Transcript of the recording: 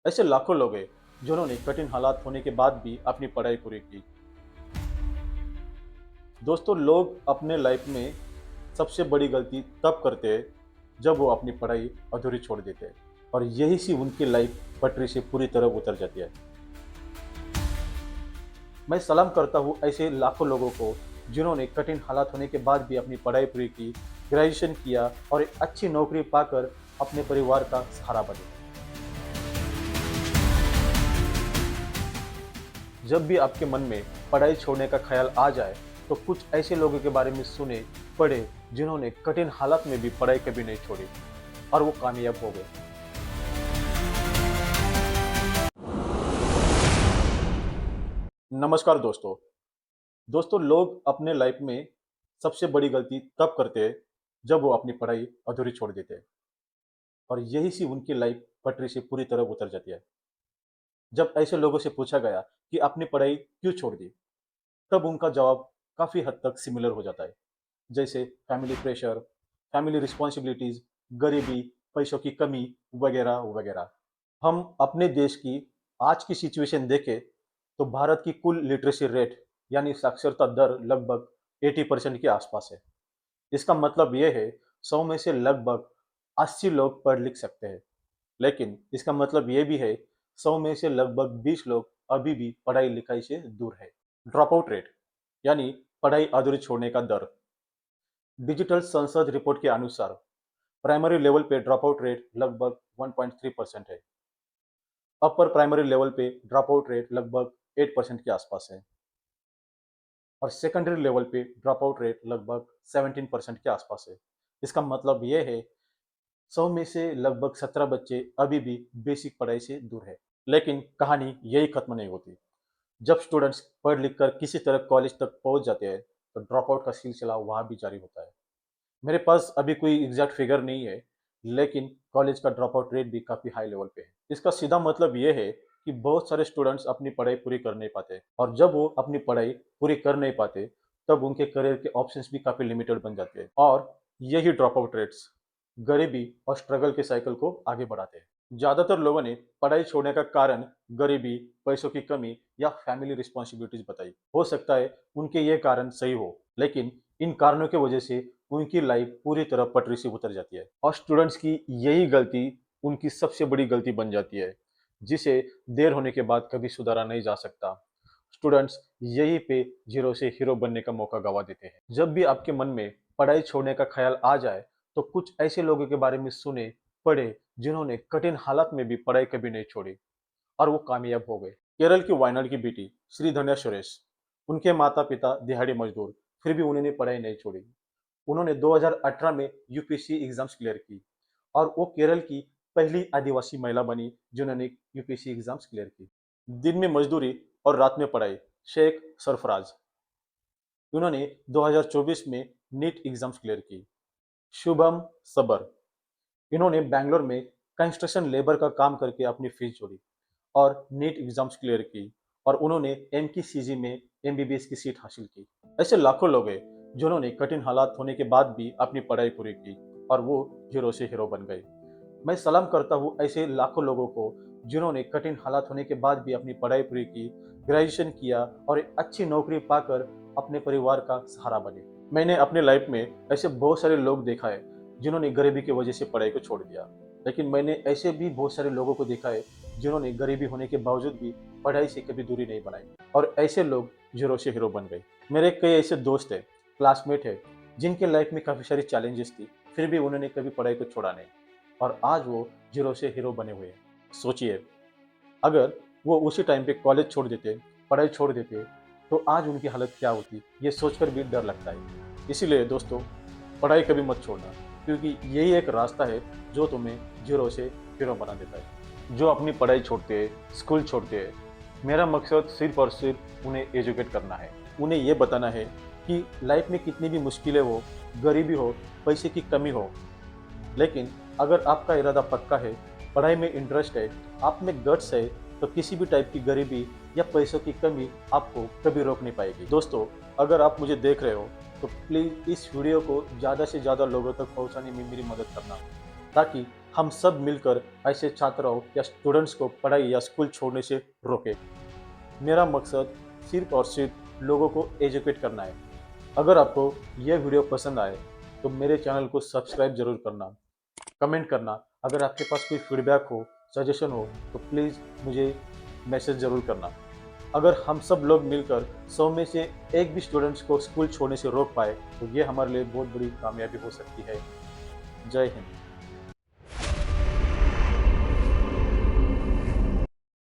ऐसे लाखों लोग हैं जिन्होंने कठिन हालात होने के बाद भी अपनी पढ़ाई पूरी की। दोस्तों, लोग अपने लाइफ में सबसे बड़ी गलती तब करते हैं जब वो अपनी पढ़ाई अधूरी छोड़ देते हैं और यही सी उनकी लाइफ पटरी से पूरी तरह उतर जाती है। मैं सलाम करता हूँ ऐसे लाखों लोगों को जिन्होंने कठिन हालात होने के बाद भी अपनी पढ़ाई पूरी की, ग्रेजुएशन किया और एक अच्छी नौकरी पाकर अपने परिवार का सहारा बने। जब भी आपके मन में पढ़ाई छोड़ने का ख्याल आ जाए, तो कुछ ऐसे लोगों के बारे में सुने, पढ़े, जिन्होंने कठिन हालात में भी पढ़ाई कभी नहीं छोड़ी और वो कामयाब हो गए। नमस्कार दोस्तों। दोस्तों, लोग अपने लाइफ में सबसे बड़ी गलती तब करते हैं जब वो अपनी पढ़ाई अधूरी छोड़ देते हैं और यही सी उनकी लाइफ पटरी से पूरी तरह उतर जाती है। जब ऐसे लोगों से पूछा गया कि आपने पढ़ाई क्यों छोड़ दी, तब उनका जवाब काफी हद तक सिमिलर हो जाता है। जैसे फैमिली प्रेशर, फैमिली रिस्पॉन्सिबिलिटीज, गरीबी, पैसों की कमी, वगैरह वगैरह। हम अपने देश की आज की सिचुएशन देखें तो भारत की कुल लिटरेसी रेट यानी साक्षरता दर लगभग 80% के आसपास है। इसका मतलब ये है 100 में से लगभग 80 लोग पढ़ लिख सकते हैं, लेकिन इसका मतलब ये भी है 100 में से लगभग 20 लोग अभी भी पढ़ाई लिखाई से दूर है। ड्रॉप आउट रेट यानी पढ़ाई अधूरी छोड़ने का दर। डिजिटल संसद रिपोर्ट के अनुसार प्राइमरी लेवल पे ड्रॉप आउट रेट लगभग 1.3% है। अपर प्राइमरी लेवल पे ड्रॉप आउट रेट लगभग 8% के आसपास है और सेकेंडरी लेवल पे ड्रॉप आउट रेट लगभग 17% के आसपास है। इसका मतलब ये है 100 में से लगभग 17 बच्चे अभी भी बेसिक पढ़ाई से दूर है। लेकिन कहानी यही खत्म नहीं होती। जब स्टूडेंट्स पढ़ लिख कर किसी तरह कॉलेज तक पहुंच जाते हैं, तो ड्रॉप आउट का सिलसिला वहां भी जारी होता है। मेरे पास अभी कोई एग्जैक्ट फिगर नहीं है, लेकिन कॉलेज का ड्रॉप आउट रेट भी काफ़ी हाई लेवल पे है। इसका सीधा मतलब ये है कि बहुत सारे स्टूडेंट्स अपनी पढ़ाई पूरी कर नहीं पाते और जब वो अपनी पढ़ाई पूरी कर नहीं पाते, तब उनके करियर के ऑप्शंस भी काफ़ी लिमिटेड बन जाते हैं और यही ड्रॉप आउट रेट्स गरीबी और स्ट्रगल के साइकिल को आगे बढ़ाते हैं। ज़्यादातर लोगों ने पढ़ाई छोड़ने का कारण गरीबी, पैसों की कमी या फैमिली रिस्पॉन्सिबिलिटीज बताई। हो सकता है उनके ये कारण सही हो, लेकिन इन कारणों की वजह से उनकी लाइफ पूरी तरह पटरी से उतर जाती है और स्टूडेंट्स की यही गलती उनकी सबसे बड़ी गलती बन जाती है, जिसे देर होने के बाद कभी सुधारा नहीं जा सकता। स्टूडेंट्स यही पे जीरो से हीरो बनने का मौका गवा देते हैं। जब भी आपके मन में पढ़ाई छोड़ने का ख्याल आ जाए, तो कुछ ऐसे लोगों के बारे में सुने, पढ़े, जिन्होंने कठिन हालात में भी पढ़ाई कभी नहीं छोड़ी और वो कामयाब हो गए। केरल की वायनाड की बेटी श्रीधन्या सुरेश, उनके माता पिता दिहाड़ी मजदूर, फिर भी उन्होंने पढ़ाई नहीं छोड़ी। उन्होंने 2018 में यूपीएससी एग्जाम्स क्लियर की और वो केरल की पहली आदिवासी महिला बनी जिन्होंने यूपीएससी एग्जाम्स क्लियर की। दिन में मजदूरी और रात में पढ़ाई, शेख सरफराज, उन्होंने 2024 में नीट एग्जाम्स क्लियर की। शुभम सबर, इन्होंने बैंगलोर में कंस्ट्रक्शन लेबर का काम करके अपनी फीस जोड़ी और नीट एग्जाम्स क्लियर की और उन्होंने एम की सीजी में एमबीबीएस की सीट हासिल की। ऐसे लाखों लोग हैं जिन्होंने कठिन हालात होने के बाद भी अपनी पढ़ाई पूरी की और वो हीरो से हीरो बन गए। मैं सलाम करता हूँ ऐसे लाखों लोगों को जिन्होंने कठिन हालात होने के बाद भी अपनी पढ़ाई पूरी की, ग्रेजुएशन किया और एक अच्छी नौकरी पाकर अपने परिवार का सहारा बने। मैंने अपने लाइफ में ऐसे बहुत सारे लोग देखा है जिन्होंने गरीबी की वजह से पढ़ाई को छोड़ दिया, लेकिन मैंने ऐसे भी बहुत सारे लोगों को देखा है जिन्होंने गरीबी होने के बावजूद भी पढ़ाई से कभी दूरी नहीं बनाई और ऐसे लोग जीरो से हीरो बन गए। मेरे कई ऐसे दोस्त हैं, क्लासमेट है, जिनके लाइफ में काफ़ी सारी चैलेंजेस थी, फिर भी उन्होंने कभी पढ़ाई को छोड़ा नहीं और आज वो जीरो से हीरो बने हुए हैं। सोचिए, अगर वो उसी टाइम पे कॉलेज छोड़ देते, पढ़ाई छोड़ देते, तो आज उनकी हालत क्या होती, ये सोचकर भी डर लगता है। इसीलिए दोस्तों, पढ़ाई कभी मत छोड़ना, क्योंकि यही एक रास्ता है जो तुम्हें जीरो से हीरो बना देता है। जो अपनी पढ़ाई छोड़ते हैं, स्कूल छोड़ते हैं, मेरा मकसद सिर्फ और सिर्फ उन्हें एजुकेट करना है। उन्हें ये बताना है कि लाइफ में कितनी भी मुश्किलें हो, गरीबी हो, पैसे की कमी हो, लेकिन अगर आपका इरादा पक्का है, पढ़ाई में इंटरेस्ट है, आप में गट्स है, तो किसी भी टाइप की गरीबी या पैसों की कमी आपको कभी रोक नहीं पाएगी। दोस्तों, अगर आप मुझे देख रहे हो, तो प्लीज़ इस वीडियो को ज़्यादा से ज़्यादा लोगों तक पहुंचाने में मेरी मदद करना, ताकि हम सब मिलकर ऐसे छात्राओं या स्टूडेंट्स को पढ़ाई या स्कूल छोड़ने से रोकें। मेरा मकसद सिर्फ और सिर्फ लोगों को एजुकेट करना है। अगर आपको यह वीडियो पसंद आए तो मेरे चैनल को सब्सक्राइब जरूर करना, कमेंट करना। अगर आपके पास कोई फीडबैक हो, सजेशन हो तो प्लीज़ मुझे मैसेज ज़रूर करना। अगर हम सब लोग मिलकर 100 में से एक भी स्टूडेंट्स को स्कूल छोड़ने से रोक पाए तो ये हमारे लिए बहुत बड़ी कामयाबी हो सकती है। जय हिंद।